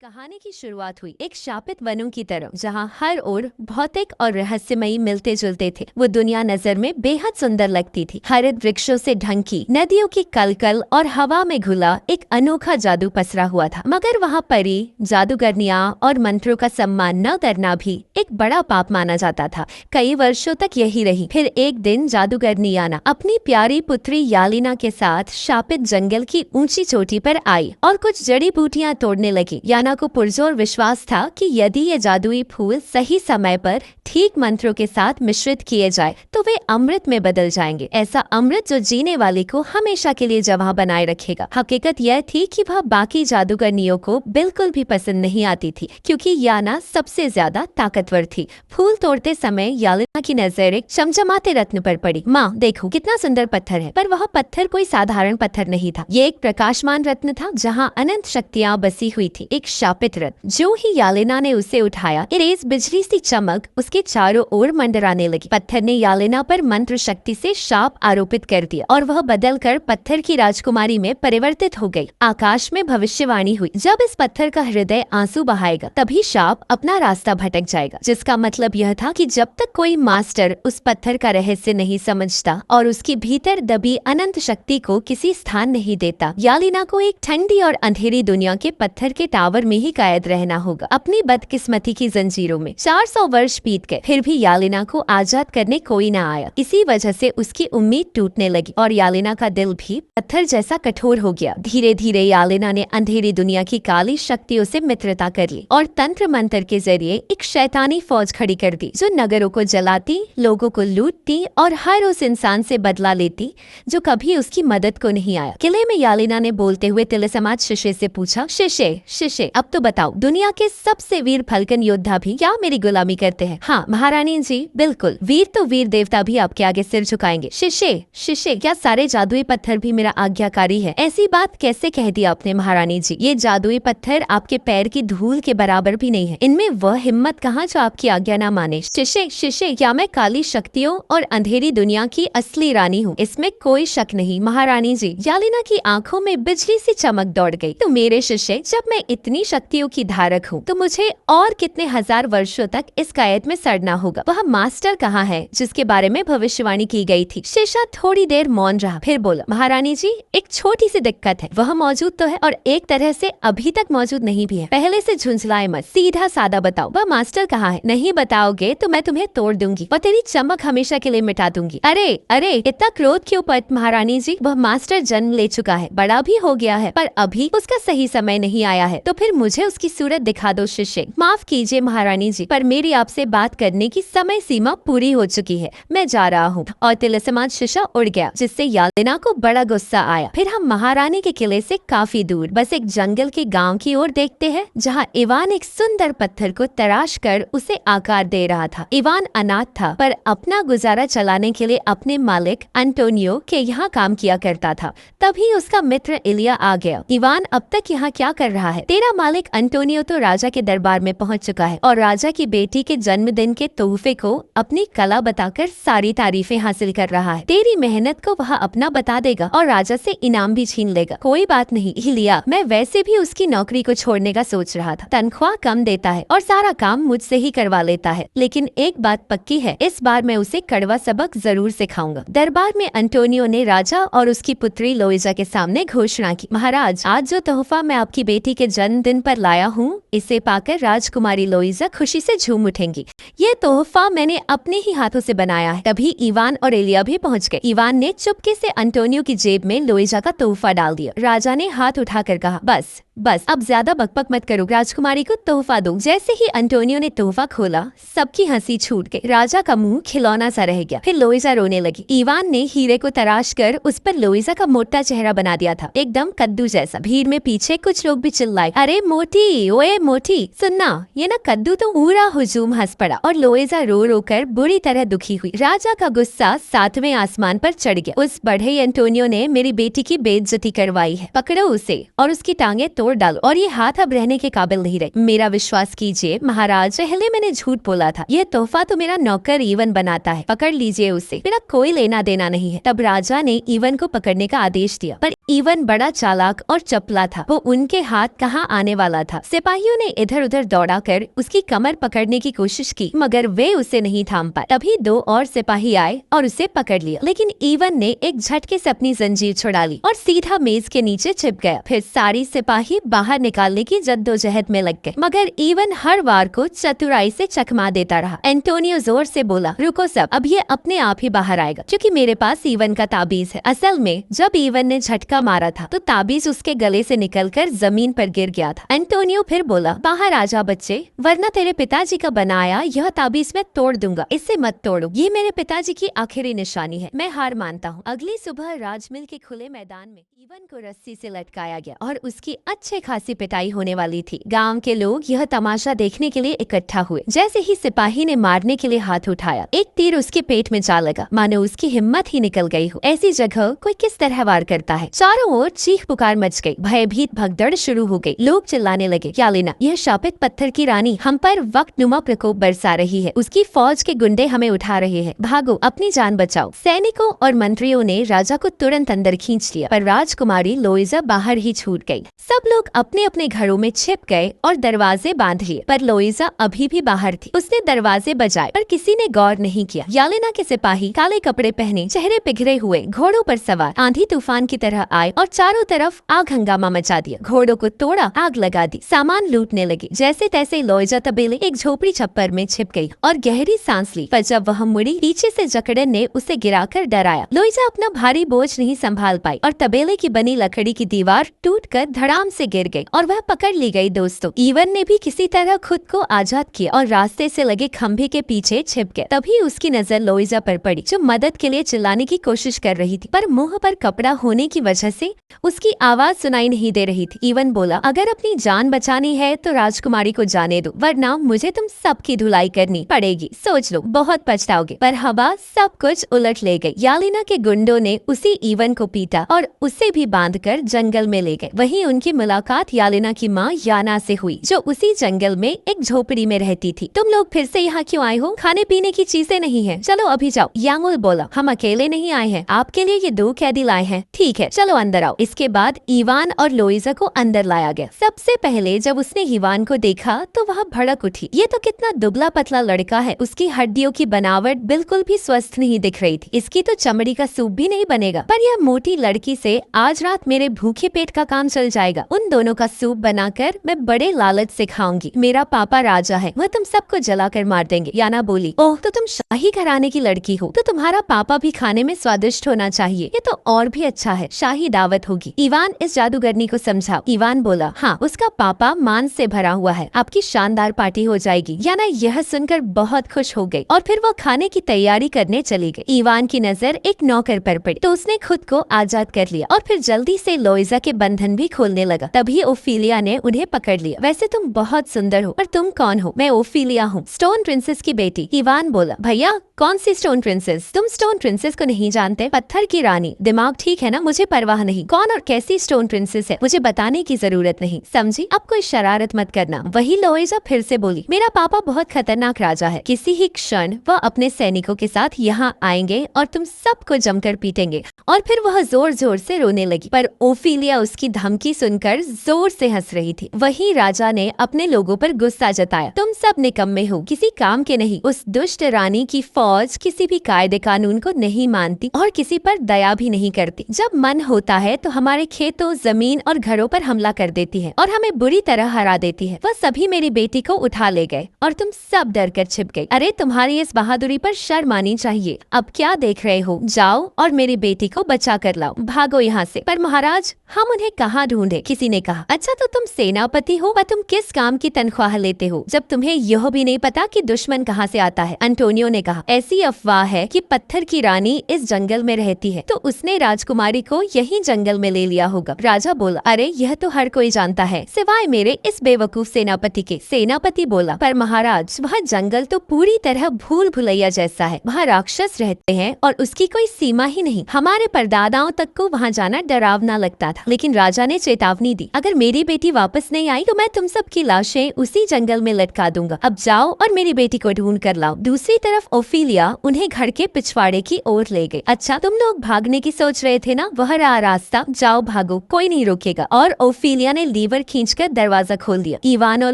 कहानी की शुरुआत हुई एक शापित वनों की तरह, जहाँ हर ओर भौतिक और रहस्यमयी मिलते जुलते थे। वो दुनिया नजर में बेहद सुंदर लगती थी। हरित वृक्षों से ढंकी नदियों की कलकल और हवा में घुला एक अनोखा जादू पसरा हुआ था। मगर वहाँ परी, जादूगरनियां और मंत्रों का सम्मान न करना भी एक बड़ा पाप माना जाता था। कई वर्षों तक यही रही। फिर एक दिन जादूगरनी याना अपनी प्यारी पुत्री यालिना के साथ शापित जंगल की ऊंची चोटी पर आई और कुछ जड़ी बूटियां तोड़ने लगी। याना को पुरजोर विश्वास था कि यदि ये जादुई फूल सही समय पर ठीक मंत्रों के साथ मिश्रित किए जाए तो वे अमृत में बदल जाएंगे। ऐसा अमृत जो जीने वाले को हमेशा के लिए जवां बनाए रखेगा। हकीकत यह थी कि वह बाकी जादूगरनियों को बिल्कुल भी पसंद नहीं आती थी, क्योंकि याना सबसे ज्यादा ताकतवर थी। फूल तोड़ते समय यालिना की नजर एक चमचमाते रत्न पर पड़ी। माँ देखो कितना सुंदर पत्थर है। पर वह पत्थर कोई साधारण पत्थर नहीं था। ये एक प्रकाशमान रत्न था जहाँ अनंत शक्तियाँ बसी हुई थी। एक शापित रत्न। जो ही यालिना ने उसे उठाया, तेज बिजली सी चमक उसके चारों ओर मंडराने लगी। पत्थर ने यालिना पर मंत्र शक्ति से शाप आरोपित कर दिया और वह बदलकर पत्थर की राजकुमारी में परिवर्तित हो गई। आकाश में भविष्यवाणी हुई, जब इस पत्थर का हृदय आंसू बहाएगा तभी शाप अपना रास्ता भटक जाएगा। जिसका मतलब यह था कि जब तक कोई मास्टर उस पत्थर का रहस्य नहीं समझता और उसकी भीतर दबी अनंत शक्ति को किसी स्थान नहीं देता, यालिना को एक ठंडी और अंधेरी दुनिया के पत्थर के टावर में ही कैद रहना होगा, अपनी बदकिस्मती की जंजीरों में। 400 वर्ष बीत गए, फिर भी यालिना को आजाद करने कोई न आया। इसी वजह से उसकी उम्मीद टूटने लगी और यालिना का दिल भी पत्थर जैसा कठोर हो गया। धीरे धीरे यालिना ने अंधेरी दुनिया की काली शक्तियों से मित्रता कर ली और तंत्र मंत्र के जरिए एक शैतानी फौज खड़ी कर दी, जो नगरों को जलाती, लोगों को लूटती और हर उस इंसान से बदला लेती जो कभी उसकी मदद को नहीं आया। किले में यालिना ने बोलते हुए तिलस्मात शिष्य से पूछा, शिष्य अब तो बताओ, दुनिया के सबसे वीर फल्कन योद्धा भी क्या मेरी गुलामी करते हैं? हाँ महारानी जी, बिल्कुल। वीर तो वीर देवता भी आपके आगे सिर झुकाएंगे। शिष्य क्या सारे जादुई पत्थर भी मेरा आज्ञाकारी है? ऐसी बात कैसे कह दी आपने महारानी जी? ये जादुई पत्थर आपके पैर की धूल के बराबर भी नहीं है। इनमें वह हिम्मत कहाँ जो आपकी आज्ञा न माने। शिष्य क्या मैं काली शक्तियों और अंधेरी दुनिया की असली रानी हूँ? इसमें कोई शक नहीं महारानी जी। यालिना की आंखों में बिजली सी चमक दौड़ गई। तो मेरे शिष्य, जब मैं इतनी शक्तियों की धारक हूँ तो मुझे और कितने हजार वर्षों तक इस कैद में सड़ना होगा। वह मास्टर कहाँ है जिसके बारे में भविष्यवाणी की गई थी? शिष्य थोड़ी देर मौन रहा, फिर बोला, महारानी जी एक छोटी सी दिक्कत है। वह मौजूद तो है और एक तरह से अभी तक मौजूद नहीं भी है। पहले से झुंझलाए मत, सीधा सादा बताओ, वह मास्टर कहाँ है? नहीं बताओगे तो मैं तुम्हें तोड़ दूंगी और तेरी चमक हमेशा के लिए मिटा दूंगी। अरे इतना क्रोध क्यों पत महारानी जी? वह मास्टर जन्म ले चुका है, बड़ा भी हो गया है, पर अभी उसका सही समय नहीं आया है। तो फिर मुझे उसकी सूरत दिखा दो शिष्य। माफ कीजिए महारानी जी, पर मेरी आपसे बात करने की समय सीमा पूरी हो चुकी है। मैं जा रहा हूँ। और तिलस्मात शिष्य उड़ गया, जिससे यालिना को बड़ा गुस्सा आया। फिर हम महारानी के किले से काफी दूर बस एक जंगल के गांव की ओर देखते हैं, जहाँ इवान एक सुंदर पत्थर को तराश कर उसे आकार दे रहा था। इवान अनाथ था, पर अपना गुजारा चलाने के लिए अपने मालिक एंटोनियो के यहाँ काम किया करता था। तभी उसका मित्र इलिया आ गया। इवान अब तक यहाँ क्या कर रहा है? तेरा मालिक एंटोनियो तो राजा के दरबार में पहुँच चुका है और राजा की बेटी के जन्मदिन के तोहफे को अपनी कला बताकर सारी तारीफें हासिल कर रहा है। तेरी मेहनत को वह अपना बता देगा और राजा से इनाम भी छीन लेगा। कोई बात नहीं इलिया, मैं वैसे भी उसकी नौकरी को छोड़ने का सोच रहा था। तनख्वाह कम देता है और सारा काम मुझसे ही करवा लेता है, लेकिन एक बात पक्की है, इस बार मैं उसे कड़वा सबक जरूर सिखाऊंगा। दरबार में एंटोनियो ने राजा और उसकी पुत्री लोइजा के सामने घोषणा की, महाराज आज जो तोहफा मैं आपकी बेटी के जन्मदिन पर लाया हूँ, इसे पाकर राजकुमारी लोइजा खुशी से झूम उठेंगी। ये तोहफा मैंने अपने ही हाथों से बनाया है। तभी इवान और इलिया भी पहुँच गए। इवान ने चुपके से एंटोनियो की जेब में लोइजा का तोहफा डाल दिया। राजा ने हाथ उठाकर कहा, बस अब ज्यादा बकबक मत करो, राजकुमारी को तोहफा दो। जैसे ही एंटोनियो ने तोहफा खोला, सबकी हंसी छूट गई। राजा का मुंह खिलौना सा रह गया। फिर लोइजा रोने लगी। इवान ने हीरे को तराश कर उस पर लोइजा का मोटा चेहरा बना दिया था, एकदम कद्दू जैसा। भीड़ में पीछे कुछ लोग भी चिल्लाए, अरे मोटी, ओए मोटी, सुनना, ये ना कद्दू। तो पूरा हुजूम हंस पड़ा और लोइजा रो रो कर बुरी तरह दुखी हुई। राजा का गुस्सा 7वें आसमान पर चढ़ गया। उस बढ़े एंटोनियो ने मेरी बेटी की बेइज्जती करवाई है, पकड़ो उसे और उसकी टांगे तोड़ डालो, और ये हाथ अब रहने के काबिल नहीं रहे। मेरा विश्वास कीजिए महाराज, पहले मैंने झूठ बोला था। यह तोहफा तो मेरा नौकर इवन बनाता है, पकड़ लीजिए उसे, मेरा कोई लेना देना नहीं है। तब राजा ने इवन को पकड़ने का आदेश दिया, पर इवन बड़ा चालाक और चपला था। वो उनके हाथ कहाँ आने वाला था। सिपाहियों ने इधर उधर दौड़ाकर उसकी कमर पकड़ने की कोशिश की, मगर वे उसे नहीं थाम पाए। तभी 2 और सिपाही आए और उसे पकड़ लिया, लेकिन इवन ने एक झटके से अपनी जंजीर छुड़ा ली और सीधा मेज के नीचे छिप गया। फिर सारी सिपाही बाहर निकालने की जद्दोजहद में लग गए, मगर इवन हर वार को चतुराई से चकमा देता रहा। एंटोनियो जोर से बोला, रुको सब, अब ये अपने आप ही बाहर आएगा, क्योंकि मेरे पास इवन का ताबीज है। असल में जब इवन ने झटका मारा था तो ताबीज उसके गले से निकलकर जमीन पर गिर गया था। एंटोनियो फिर बोला, बाहर आ जा बच्चे, वरना तेरे पिताजी का बनाया यह ताबीज मैं तोड़ दूंगा। इसे मत तोड़ो, ये मेरे पिताजी की आखिरी निशानी है। मैं हार मानता हूँ। अगली सुबह राजमिल के खुले मैदान में इवन को रस्सी से लटकाया गया और उसकी अच्छे खासी पिटाई होने वाली थी। गांव के लोग यह तमाशा देखने के लिए इकट्ठा हुए। जैसे ही सिपाही ने मारने के लिए हाथ उठाया, एक तीर उसके पेट में जा लगा, मानो उसकी हिम्मत ही निकल गई हो। ऐसी जगह कोई किस तरह वार करता है। चारों ओर चीख पुकार मच गई, भयभीत भगदड़ शुरू हो गई। लोग चिल्लाने लगे, यालेना, यह शापित पत्थर की रानी हम पर वक्त नुमा प्रकोप बरसा रही है। उसकी फौज के गुंडे हमें उठा रहे हैं। भागो, अपनी जान बचाओ। सैनिकों और मंत्रियों ने राजा को तुरंत अंदर खींच लिया, पर राजकुमारी लोइजा बाहर ही छूट गई। सब लोग अपने अपने घरों में छिप गए और दरवाजे बांध लिए, पर लोइजा अभी भी बाहर थी। उसने दरवाजे बजाए, पर किसी ने गौर नहीं किया। यालेना के सिपाही काले कपड़े पहने, चेहरे पिघले हुए, घोड़ों पर सवार, आंधी तूफान की तरह आए और चारों तरफ आग हंगामा मचा दिया। घोड़ों को तोड़ा, आग लगा दी, सामान लूटने लगे। जैसे तैसे लोइजा तबेले एक झोपड़ी छप्पर में छिप गई और गहरी सांस ली। पर जब वह मुड़ी, पीछे से जकड़न ने उसे गिराकर डराया। लोइजा अपना भारी बोझ नहीं संभाल पाई और तबेले की बनी लकड़ी की दीवार टूटकर धड़ाम से गिर गई और वह पकड़ ली गई। दोस्तों, इवन ने भी किसी तरह खुद को आजाद किया और रास्ते से लगे खंभे के पीछे छिप गया। तभी उसकी नजर लोइजा पर पड़ी, जो मदद के लिए चिल्लाने की कोशिश कर रही थी, पर मुंह पर कपड़ा होने की वजह से उसकी आवाज सुनाई नहीं दे रही थी। इवन बोला, अगर अपनी जान बचानी है तो राजकुमारी को जाने दो, वरना मुझे तुम सबकी धुलाई करनी पड़ेगी। सोच लो, बहुत पछताओगे। पर हवा सब कुछ उलट ले गई। यालिना के गुंडों ने उसी इवन को पीटा और उसे भी बांधकर जंगल में ले गए। वहीं उनकी मुलाकात यालिना की माँ याना से हुई, जो उसी जंगल में एक झोपड़ी में रहती थी। तुम लोग फिर से यहाँ क्यों आए हो? खाने पीने की चीजें नहीं है, चलो अभी जाओ। यांगुल बोला, हम अकेले नहीं आए हैं, आपके लिए ये 2 कैदी लाए हैं। ठीक है, चलो अंदर आओ। इसके बाद इवान और लोइजा को अंदर लाया गया। सबसे पहले जब उसने इवान को देखा तो वह भड़क उठी। ये तो कितना दुबला पतला लड़का है। उसकी हड्डियों की बनावट बिल्कुल भी स्वस्थ नहीं दिख रही थी। इसकी तो चमड़ी का सूप भी नहीं बनेगा, पर यह मोटी लड़की से आज रात मेरे भूखे पेट का काम चल जाएगा। उन दोनों का सूप बनाकर मैं बड़े लालच से खाऊंगी। मेरा पापा राजा है, वह तुम सबको जलाकर मार देंगे। याना बोली, ओह, तो तुम शाही घराने की लड़की हो, तो तुम्हारा पापा भी खाने में स्वादिष्ट होना चाहिए। ये तो और भी अच्छा है, शाही दावत होगी। इवान इस जादूगरनी को समझाओ। इवान बोला, हाँ, उसका पापा मान से भरा हुआ है, आपकी शानदार पार्टी हो जाएगी। याना यह सुनकर बहुत खुश हो गई और फिर वो खाने की तैयारी करने चली गई। इवान की नजर एक नौकर पर पड़ी तो उसने खुद को आजाद कर लिया और फिर जल्दी से लोइजा के बंधन भी खोलने लगा। तभी ओफिलिया ने उन्हें पकड़ लिया। वैसे तुम बहुत सुंदर हो, पर तुम कौन हो? मैं ओफिलिया हूँ, स्टोन प्रिंसेस की बेटी। इवान बोला, भैया, कौन सी स्टोन प्रिंसेस? तुम स्टोन प्रिंसेस को नहीं जानते? पत्थर की रानी। दिमाग ठीक है ना? मुझे परवाह नहीं कौन और कैसी स्टोन प्रिंसेस है, मुझे बताने की जरूरत नहीं, समझी? अब कोई शरारत मत करना। वही लोइजा फिर से बोली, मेरा पापा बहुत खतरनाक राजा है। किसी ही क्षण वह अपने सैनिकों के साथ यहाँ आएंगे और तुम सबको जमकर पीटेंगे। और फिर वह जोर जोर से रोने लगी, पर ओफिलिया उसकी धमकी सुनकर जोर से हंस रही थी। वही राजा ने अपने लोगों पर गुस्सा जताया, तुम सब निकम्मे हो, किसी काम के नहीं। उस दुष्ट रानी की फौज किसी भी कायदे कानून को नहीं मानती और किसी पर दया भी नहीं करती। जब मन होता है तो हमारे खेतों, जमीन और घरों पर हमला कर देती है और हमें बुरी तरह हरा देती है। वह सभी मेरी बेटी को उठा ले गए और तुम सब डर कर छिप गई। अरे, तुम्हारी इस बहादुरी पर शर्म आनी चाहिए। अब क्या देख रहे हो? जाओ और मेरी बेटी को बचा कर लाओ, भागो यहाँ से। पर महाराज, हम उन्हें कहाँ ढूंढे? किसी ने कहा, अच्छा तो तुम सेनापति हो, पर तुम किस काम की तनख्वाह लेते हो जब तुम्हें यह भी नहीं पता कि दुश्मन कहाँ से आता है? एंटोनियो ने कहा, ऐसी अफवाह है कि पत्थर की रानी इस जंगल में रहती है, तो उसने राजकुमारी को यही जंगल में ले लिया होगा। राजा बोला, अरे यह तो हर कोई जानता है, सिवाय मेरे इस बेवकूफ सेनापति के। सेनापति बोला, पर महाराज, वह जंगल तो पूरी तरह भूल भुलैया जैसा है। वहाँ राक्षस रहते हैं और उसकी कोई सीमा ही नहीं। हमारे परदादाओं तक को वहाँ जाना डरावना लगता था। लेकिन राजा ने चेतावनी दी, अगर मेरी बेटी वापस नहीं आई तो मैं तुम सब की लाशें उसी जंगल में लटका दूंगा। दूंगा। अब जाओ और मेरी बेटी को ढूंढ कर लाओ। दूसरी तरफ ओफिलिया उन्हें घर के पिछवाड़े की ओर ले गई। अच्छा, तुम लोग भागने की सोच रहे थे ना, वह रहा रास्ता, जाओ भागो, कोई नहीं रोकेगा। और ओफिलिया ने लीवर खींचकर दरवाजा खोल दिया। इवान और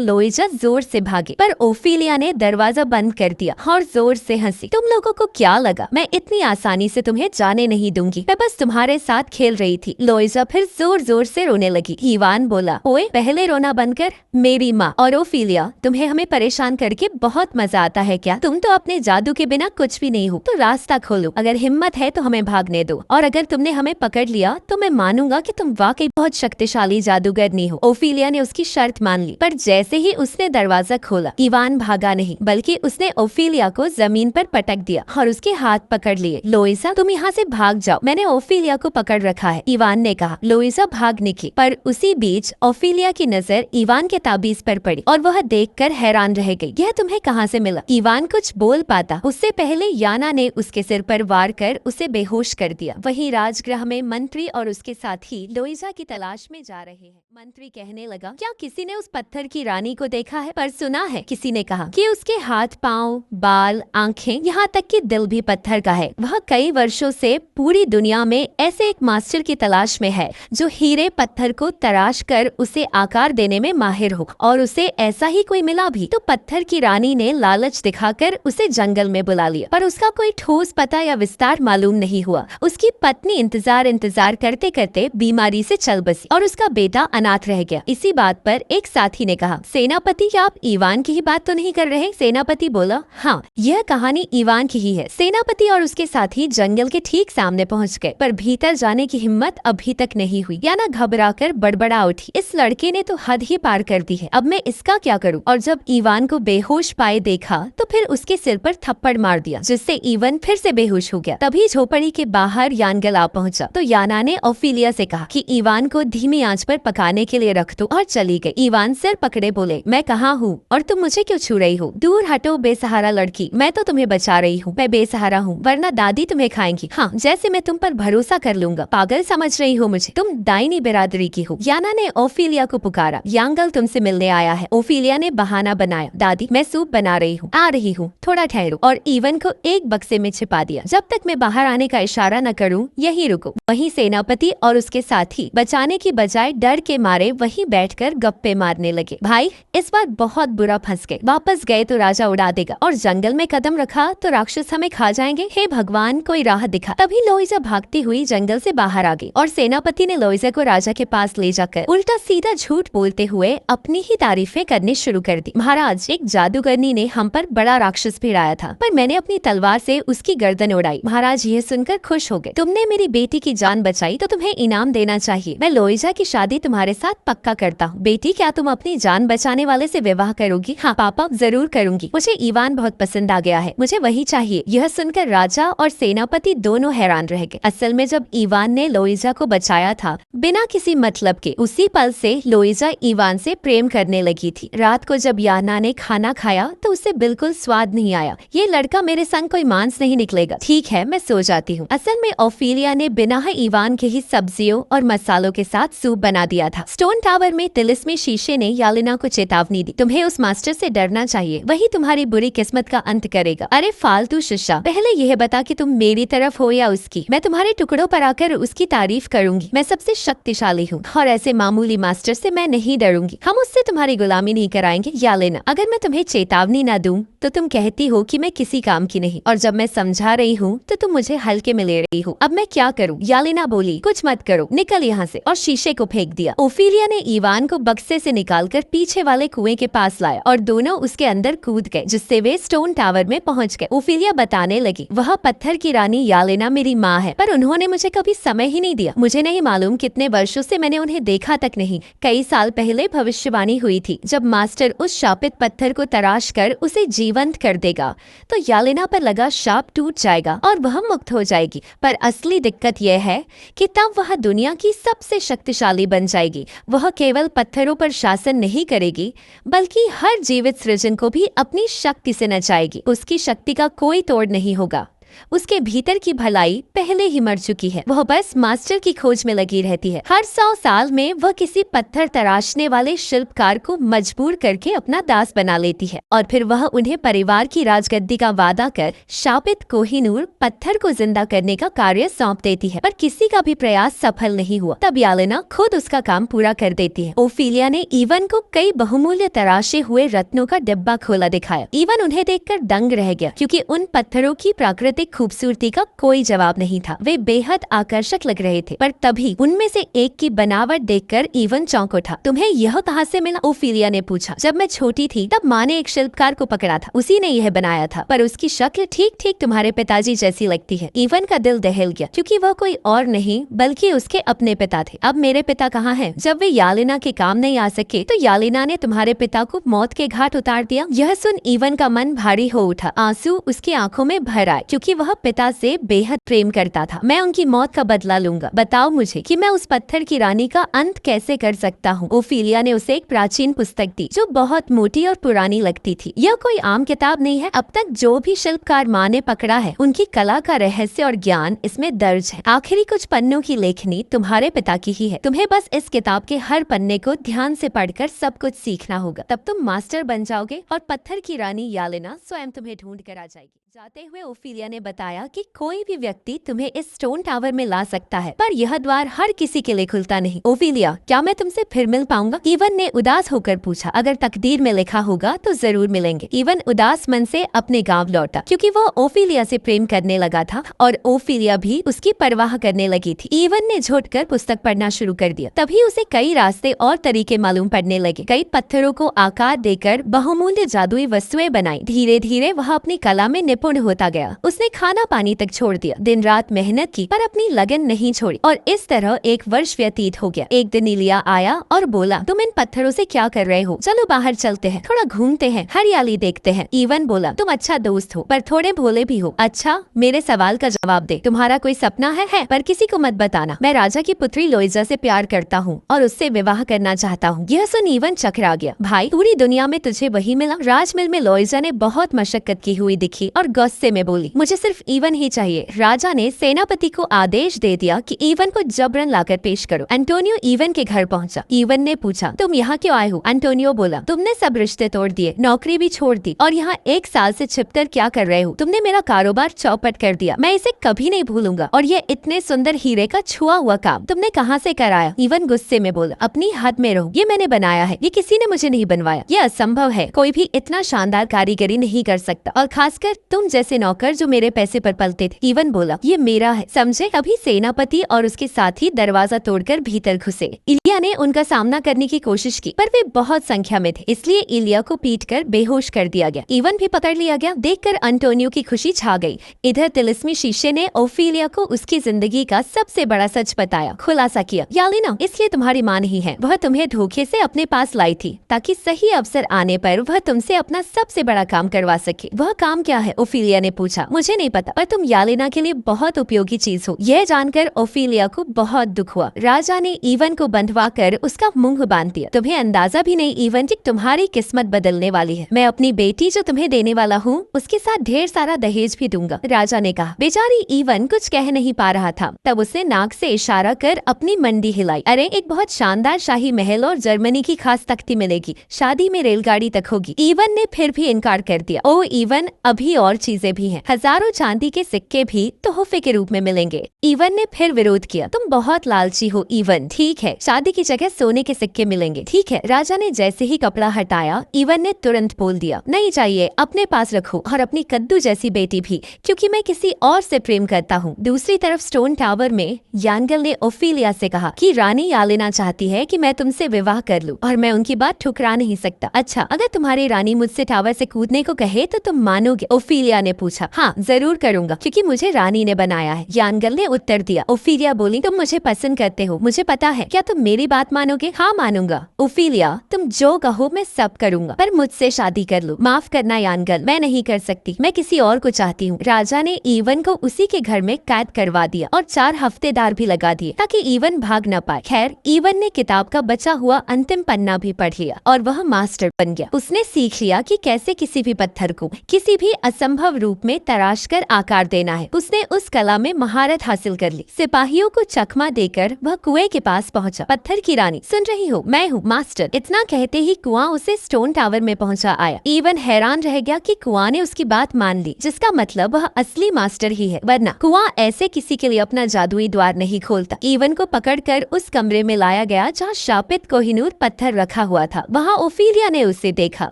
लोइजा जोर से भागे, पर ओफिलिया ने दरवाजा बंद कर दिया और जोर से हंसी। तुम लोगों को क्या लगा मैं इतनी आसानी से तुम्हें जाने नहीं दूंगी? मैं बस तुम्हारे साथ खेल रही थी। लोइजा फिर जोर जोर से रोने लगी। इवान बोला, ओए पहले रोना बंद कर, मेरी माँ। और ओफिलिया, तुम्हें हमें परेशान करके बहुत मजा आता है क्या? तुम तो अपने जादू के बिना कुछ भी नहीं हो, तो रास्ता खोलो। अगर हिम्मत है तो हमें भागने दो, और अगर तुमने हमें पकड़ लिया तो मैं मानूंगा कि तुम वाकई बहुत शक्तिशाली जादूगरनी हो। ओफिलिया ने उसकी शर्त मान ली, पर जैसे ही उसने दरवाजा खोला, इवान भागा नहीं, बल्कि उसने ओफिलिया को जमीन पर पटक दिया और उसके हाथ पकड़ लिए। लोइजा, तुम यहाँ से भाग जाओ, मैंने ओफिलिया को पकड़ रखा है, इवान ने कहा। लोइजा भाग निकली, पर उसी बीच ओफिलिया की नजर इवान के ताबीज पर पड़ी और वह देखकर हैरान रह गई। यह तुम्हें कहाँ से मिला? इवान कुछ बोल पाता उससे पहले याना ने उसके सिर पर वार कर उसे बेहोश कर दिया। वहीं राजगृह में मंत्री और उसके साथी लोइजा की तलाश में जा रहे हैं। मंत्री कहने लगा, क्या किसी ने उस पत्थर की रानी को देखा है? पर सुना है, किसी ने कहा कि उसके हाथ, पाँव, बाल, आंखें, यहाँ तक कि दिल भी पत्थर का है। वह कई वर्षों से पूरी दुनिया में ऐसे एक मास्टर की तलाश में है जो हीरे पत्थर को तराश कर उसे आकार देने में माहिर हो, और उसे ऐसा ही कोई मिला भी। तो पत्थर की रानी ने लालच दिखाकर उसे जंगल में बुला लिया, पर उसका कोई ठोस पता या विस्तार मालूम नहीं हुआ। उसकी पत्नी इंतजार करते करते बीमारी से चल बसी और उसका बेटा अनाथ रह गया। इसी बात पर एक साथी ने कहा, सेनापति, क्या आप इवान की ही बात तो नहीं कर रहे? सेनापति बोला, हाँ, यह कहानी इवान की ही है। सेनापति और उसके साथी जंगल के ठीक सामने पहुंच गए, पर भीतर जाने की हिम्मत अभी तक नहीं हुई। याना घबराकर बड़बड़ा उठी, इस लड़के ने तो हद ही पार कर दी है, अब मैं इसका क्या करूं? और जब इवान को बेहोश पाए देखा तो फिर उसके सिर पर थप्पड़ मार दिया, जिससे इवान फिर से बेहोश हो गया। तभी झोपड़ी के बाहर यानगल आ पहुंचा तो याना ने ओफिलिया से कहा कि इवान को धीमी आंच पर पकाने के लिए रख दो, और चली गई। इवान सिर पकड़े बोले, मैं कहाँ हूँ और तुम मुझे क्यों छू रही हो? दूर हटो बेसहारा लड़की, मैं तो तुम्हें बचा रही हूँ। मैं बेसहारा हूँ, वरना दादी तुम्हें खाएंगी। हाँ, जैसे मैं तुम पर भरोसा कर लूंगा। पागल समझ रही हो मुझे? तुम दाइनी बिरादरी की हो। याना ने ओफिलिया को पुकारा, यांगल तुमसे मिलने आया है। ओफिलिया ने बहाना बनाया, दादी मैं सूप बना रही हूँ, आ रही हूँ, थोड़ा ठहरो। और इवन को एक बक्से में छिपा दिया। जब तक मैं बाहर आने का इशारा न करूँ, यहीं रुको। वहीं सेनापति और उसके साथी बचाने की बजाय डर के मारे वहीं बैठकर गप्पे मारने लगे। भाई, इस बार बहुत बुरा फंस गए। वापस गए तो राजा उड़ा देगा, और जंगल में कदम रखा तो राक्षस हमें खा जाएंगे। हे भगवान, कोई राह दिखा। तभी लोइजा भागती हुई जंगल से बाहर आ गई, और सेनापति ने लोइजा को राजा के पास ले जाकर उल्टा सीधा झूठ बोलते हुए अपनी ही तारीफें करनी शुरू कर दी। महाराज, एक जादूगरनी ने हम पर बड़ा राक्षस भिड़ाया था, पर मैंने अपनी तलवार से उसकी गर्दन उड़ाई। महाराज यह सुनकर खुश हो गए। तुमने मेरी बेटी की जान बचाई तो तुम्हें इनाम देना चाहिए। मैं लोइजा की शादी तुम्हारे साथ पक्का करता हूँ। बेटी, क्या तुम अपनी जान बचाने वाले से विवाह करोगी? हाँ पापा, जरूर करूंगी। मुझे इवान बहुत पसंद आ गया है, मुझे वही चाहिए। यह सुनकर राजा और सेनापति दोनों हैरान रह गए। असल में जब इवान ने लोइजा को बचाया था बिना किसी मतलब के, उसी पल से लोइजा इवान से प्रेम करने लगी थी। रात को जब याना ने खाना खाया तो उसे बिल्कुल स्वाद नहीं आया। ये लड़का मेरे संग कोई मांस नहीं निकलेगा। ठीक है, मैं सो जाती हूँ। असल में ओफिलिया ने बिना ही इवान के ही सब्जियों और मसालों के साथ सूप बना दिया था। स्टोन टावर में तिलिस्मी शीशे ने यालिना को चेतावनी दी, तुम्हें उस मास्टर से डरना चाहिए, वही तुम्हारी बुरी किस्मत का अंत करेगा। अरे फालतू शिष्या, पहले यह बता कि तुम मेरी तरफ हो या उसकी। मैं तुम्हारे टुकड़ों पर आकर उसकी तारीफ करूंगी। मैं सबसे शक्तिशाली हूँ, और ऐसे मामूली मास्टर से मैं नहीं डरूंगी। हम उससे तुम्हारी गुलामी नहीं कराएंगे। यालिना, अगर मैं तुम्हें चेतावनी न दूं तो तुम कहती हो कि मैं किसी काम की नहीं, और जब मैं समझा रही हूँ तो तुम मुझे हल्के में ले रही हो। अब मैं क्या करूँ? यालिना बोली, कुछ मत करो, निकल यहाँ से, और शीशे को फेंक दिया। ओफिलिया ने इवान को बक्से से निकालकर पीछे वाले कुएं के पास लाया, और दोनों उसके अंदर कूद गए, जिससे वे स्टोन टावर में पहुंच गए। ओफिलिया बताने लगी, वह पत्थर की रानी यालिना मेरी माँ है, पर उन्होंने मुझे कभी समय ही नहीं दिया। मुझे नहीं मालूम कितने वर्षों से मैंने उन्हें देखा तक नहीं। कई साल पहले भविष्यवाणी हुई थी, जब मास्टर उस शापित पत्थर को तराश कर उसे जीवंत कर देगा तो यालिना पर लगा शाप टूट जाएगा और वह मुक्त हो जाएगी। पर असली दिक्कत यह है कि तब वह दुनिया की सबसे शक्तिशाली बन जाएगी। वह केवल पत्थरों पर शासन नहीं करेगी, बल्कि हर जीवित सृजन को भी अपनी शक्ति से नचाएगी। उसकी शक्ति का कोई तोड़ नहीं होगा। उसके भीतर की भलाई पहले ही मर चुकी है। वह बस मास्टर की खोज में लगी रहती है। हर 100 साल में वह किसी पत्थर तराशने वाले शिल्पकार को मजबूर करके अपना दास बना लेती है और फिर वह उन्हें परिवार की राजगद्दी का वादा कर शापित कोहिनूर पत्थर को जिंदा करने का कार्य सौंप देती है। पर किसी का भी प्रयास सफल नहीं हुआ। तब यालेना खुद उसका काम पूरा कर देती है। ओफिलिया ने इवन को कई बहुमूल्य तराशे हुए रत्नों का डिब्बा खोला दिखाया। इवन उन्हें देखकर दंग रह गया, क्योंकि उन पत्थरों की प्राकृतिक खूबसूरती का कोई जवाब नहीं था। वे बेहद आकर्षक लग रहे थे। पर तभी उनमें से एक की बनावट देखकर इवन चौंक उठा। तुम्हें यह कहाँ से मिला? ओफिलिया ने पूछा। जब मैं छोटी थी तब माँ ने एक शिल्पकार को पकड़ा था, उसी ने यह बनाया था, पर उसकी शक्ल ठीक ठीक तुम्हारे पिताजी जैसी लगती है। इवन का दिल दहल गया, क्योंकि वह कोई और नहीं बल्कि उसके अपने पिता थे। अब मेरे पिता कहाँ हैं? जब वे यालेना के काम नहीं आ सके तो यालेना ने तुम्हारे पिता को मौत के घाट उतार दिया। यह सुन इवन का मन भारी हो उठा। आंसू उसकी आंखों में भर आए, क्योंकि वह पिता से बेहद प्रेम करता था। मैं उनकी मौत का बदला लूंगा। बताओ मुझे कि मैं उस पत्थर की रानी का अंत कैसे कर सकता हूँ। ओफिलिया ने उसे एक प्राचीन पुस्तक दी जो बहुत मोटी और पुरानी लगती थी। यह कोई आम किताब नहीं है। अब तक जो भी शिल्पकार माँ ने पकड़ा है उनकी कला का रहस्य और ज्ञान इसमें दर्ज है। आखिरी कुछ पन्नों की लेखनी तुम्हारे पिता की ही है। तुम्हें बस इस किताब के हर पन्ने को ध्यान से पढ़कर सब कुछ सीखना होगा। तब तुम मास्टर बन जाओगे और पत्थर की रानी यालेना स्वयं तुम्हें ढूंढ कर आ जाएगी। जाते हुए ओफिलिया ने बताया कि कोई भी व्यक्ति तुम्हें इस स्टोन टावर में ला सकता है, पर यह द्वार हर किसी के लिए खुलता नहीं। ओफिलिया, क्या मैं तुमसे फिर मिल पाऊंगा? इवन ने उदास होकर पूछा। अगर तकदीर में लिखा होगा तो जरूर मिलेंगे। इवन उदास मन से अपने गांव लौटा, क्योंकि वह ओफिलिया से प्रेम करने लगा था और ओफिलिया भी उसकी परवाह करने लगी थी। इवन ने झुककर पुस्तक पढ़ना शुरू कर दिया। तभी उसे कई रास्ते और तरीके मालूम पड़ने लगे। कई पत्थरों को आकार देकर बहुमूल्य जादुई वस्तुएं बनाई। धीरे धीरे वह अपनी कला में निपुण होता गया। उसने खाना पानी तक छोड़ दिया, दिन रात मेहनत की, पर अपनी लगन नहीं छोड़ी। और इस तरह 1 वर्ष व्यतीत हो गया। एक दिन इलिया आया और बोला, तुम इन पत्थरों से क्या कर रहे हो? चलो बाहर चलते हैं, थोड़ा घूमते हैं, हरियाली देखते हैं। इवन बोला, तुम अच्छा दोस्त हो पर थोड़े भोले भी हो। अच्छा, मेरे सवाल का जवाब दे। तुम्हारा कोई सपना है? पर किसी को मत बताना। मैं राजा की पुत्री लोइजा से प्यार करता हूँ और उससे विवाह करना चाहता हूँ। यह सुन इवन चकरा गया। भाई, पूरी दुनिया में तुझे वही मिला? राजमहल में लोइजा ने बहुत मशक्कत की हुई दिखी और गुस्से में बोली, मुझे सिर्फ इवन ही चाहिए। राजा ने सेनापति को आदेश दे दिया कि इवन को जबरन लाकर पेश करो। एंटोनियो इवन के घर पहुंचा। इवन ने पूछा, तुम यहाँ क्यों आए हो? एंटोनियो बोला, तुमने सब रिश्ते तोड़ दिए, नौकरी भी छोड़ दी और यहाँ 1 साल से छिपकर क्या कर रहे हो? तुमने मेरा कारोबार चौपट कर दिया। मैं इसे कभी नहीं भूलूंगा। और ये इतने सुंदर हीरे का छुआ हुआ काम तुमने कहाँ से कराया? इवन गुस्से में बोला, अपनी हद में रहो। ये मैंने बनाया है, ये किसी ने मुझे नहीं बनवाया। ये असंभव है। कोई भी इतना शानदार कारीगरी नहीं कर सकता, और खासकर तुम जैसे नौकर जो मेरे पैसे पर पलते थे। इवन बोला, ये मेरा है, समझे? तभी सेनापति और उसके साथी दरवाजा तोड़कर भीतर घुसे। इलिया ने उनका सामना करने की कोशिश की, पर वे बहुत संख्या में थे, इसलिए इलिया को पीटकर बेहोश कर दिया गया। इवन भी पकड़ लिया गया। देखकर अंटोनियो की खुशी छा गई। इधर तिलिस्मी शीशे ने ओफिलिया को उसकी जिंदगी का सबसे बड़ा सच बताया, खुलासा किया। यालेना इसलिए तुम्हारी मां नहीं है, वह तुम्हें धोखे से अपने पास लाई थी ताकि सही अवसर आने पर वह तुमसे अपना सबसे बड़ा काम करवा सके। वह काम क्या है? ओफिलिया ने पूछा। मुझे नहीं पता, पर तुम यालेना के लिए बहुत उपयोगी चीज हो। यह जानकर ओफिलिया को बहुत दुख हुआ। राजा ने इवन को बंधवा कर उसका मुंह बांध दिया। तुम्हें अंदाजा भी नहीं इवन कि तुम्हारी किस्मत बदलने वाली है। मैं अपनी बेटी जो तुम्हें देने वाला हूँ उसके साथ ढेर सारा दहेज भी दूंगा, राजा ने कहा। बेचारी इवन कुछ कह नहीं पा रहा था। तब उसने नाक से इशारा कर अपनी मंडी हिलाई। अरे, एक बहुत शानदार शाही महल और जर्मनी की खास तख्ती मिलेगी। शादी में रेलगाड़ी तक होगी। इवन ने फिर भी इनकार कर दिया। ओ इवन, अभी और चीजें भी हैं। हजारों चांदी के सिक्के भी तोहफे के रूप में मिलेंगे। इवन ने फिर विरोध किया। तुम बहुत लालची हो इवन। ठीक है, शादी की जगह सोने के सिक्के मिलेंगे। ठीक है। राजा ने जैसे ही कपड़ा हटाया, इवन ने तुरंत बोल दिया, नहीं चाहिए, अपने पास रखो, और अपनी कद्दू जैसी बेटी भी, क्योंकि मैं किसी और से प्रेम करता हूँ। दूसरी तरफ स्टोन टावर में यानगल ने ओफिलिया से कहा कि रानी यालेना चाहती है कि मैं तुमसे विवाह कर लूं, और मैं उनकी बात ठुकरा नहीं सकता। अच्छा, अगर तुम्हारी रानी मुझसे टावर से कूदने को कहे तो तुम मानोगे? ओफिलिया ने पूछा। हाँ, जरूर करूंगा, क्योंकि मुझे रानी ने बनाया है, यानगल ने उत्तर दिया। ओफिलिया बोली, तुम मुझे पसंद करते हो, मुझे पता है। क्या तुम मेरी बात मानोगे? हाँ, मानूंगा। ओफिलिया, तुम जो कहो मैं सब करूंगा, पर मुझसे शादी कर लो। माफ करना यानगल, मैं नहीं कर सकती, मैं किसी और को चाहती हूँ। राजा ने इवन को उसी के घर में कैद करवा दिया और 4 हफ्तेदार भी लगा दिए ताकि इवन भाग न पाए। खैर, इवन ने किताब का बचा हुआ अंतिम पन्ना भी पढ़ लिया और वह मास्टर बन गया। उसने सीख लिया कि कैसे किसी भी पत्थर को किसी भी असंभव रूप में तराश तराश कर आकार देना है। उसने उस कला में महारत हासिल कर ली। सिपाहियों को चकमा देकर वह कुएं के पास पहुंचा। पत्थर की रानी, सुन रही हो, मैं हूँ मास्टर। इतना कहते ही कुआं उसे स्टोन टावर में पहुंचा आया। इवन हैरान रह गया कि कुआं ने उसकी बात मान ली, जिसका मतलब वह असली मास्टर ही है, वरना कुआं ऐसे किसी के लिए अपना जादुई द्वार नहीं खोलता। इवन को पकड़कर उस कमरे में लाया गया जहाँ शापित कोहिनूर पत्थर रखा हुआ था। वहाँ ओफिलिया ने उसे देखा